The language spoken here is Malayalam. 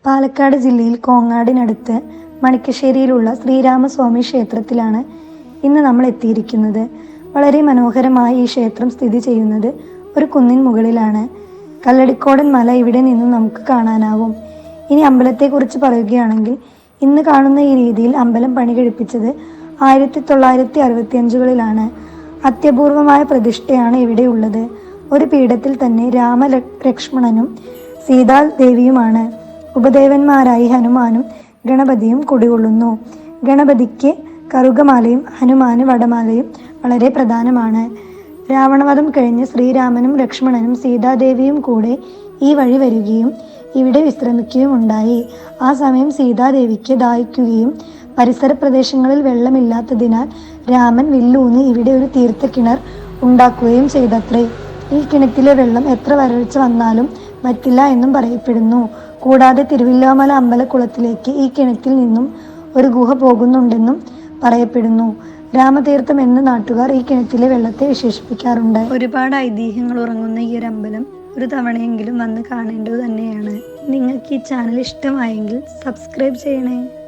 പാലക്കാട് ജില്ലയിൽ കോങ്ങാടിനടുത്ത് മണിക്കശ്ശേരിയിലുള്ള ശ്രീരാമസ്വാമി ക്ഷേത്രത്തിലാണ് ഇന്ന് നമ്മൾ എത്തിയിരിക്കുന്നത്. വളരെ മനോഹരമായി ഈ ക്ഷേത്രം സ്ഥിതി ചെയ്യുന്നത് ഒരു കുന്നിൻ മുകളിലാണ്. കല്ലടിക്കോടൻ മല ഇവിടെ നിന്നും നമുക്ക് കാണാനാവും. ഇനി അമ്പലത്തെക്കുറിച്ച് പറയുകയാണെങ്കിൽ, ഇന്ന് കാണുന്ന ഈ രീതിയിൽ അമ്പലം പണി കഴിപ്പിച്ചത് 1965കളിലാണ്. അത്യപൂർവമായ പ്രതിഷ്ഠയാണ് ഇവിടെയുള്ളത്. ഒരു പീഠത്തിൽ തന്നെ ലക്ഷ്മണനും സീതാദേവിയുമാണ്. ഉപദേവന്മാരായി ഹനുമാനും ഗണപതിയും കുടികൊള്ളുന്നു. ഗണപതിക്ക് കറുകമാലയും ഹനുമാന് വടമാലയും വളരെ പ്രധാനമാണ്. രാവണവധം കഴിഞ്ഞ് ശ്രീരാമനും ലക്ഷ്മണനും സീതാദേവിയും കൂടെ ഈ വഴി വരികയും ഇവിടെ വിശ്രമിക്കുകയും ഉണ്ടായി. ആ സമയം സീതാദേവിക്ക് ദാഹിക്കുകയും പരിസര പ്രദേശങ്ങളിൽ വെള്ളമില്ലാത്തതിനാൽ രാമൻ വില്ലൂന്നി ഇവിടെ ഒരു തീർത്ഥക്കിണർ ഉണ്ടാക്കുകയും ചെയ്തത്രേ. ഈ കിണറ്റിലെ വെള്ളം എത്ര വരൾച്ച വന്നാലും വറ്റില്ല എന്നും പറയപ്പെടുന്നു. കൂടാതെ തിരുവില്ലോമല അമ്പലക്കുളത്തിലേക്ക് ഈ കിണറ്റിൽ നിന്നും ഒരു ഗുഹ പോകുന്നുണ്ടെന്നും പറയപ്പെടുന്നു. രാമതീർത്ഥം എന്ന് നാട്ടുകാർ ഈ കിണറ്റിലെ വെള്ളത്തെ വിശേഷിപ്പിക്കാറുണ്ട്. ഒരുപാട് ഐതിഹ്യങ്ങൾ ഉറങ്ങുന്ന ഈ ഒരു അമ്പലം ഒരു തവണയെങ്കിലും വന്ന് കാണേണ്ടത് തന്നെയാണ്. നിങ്ങൾക്ക് ഈ ചാനൽ ഇഷ്ടമായെങ്കിൽ സബ്സ്ക്രൈബ് ചെയ്യണേ.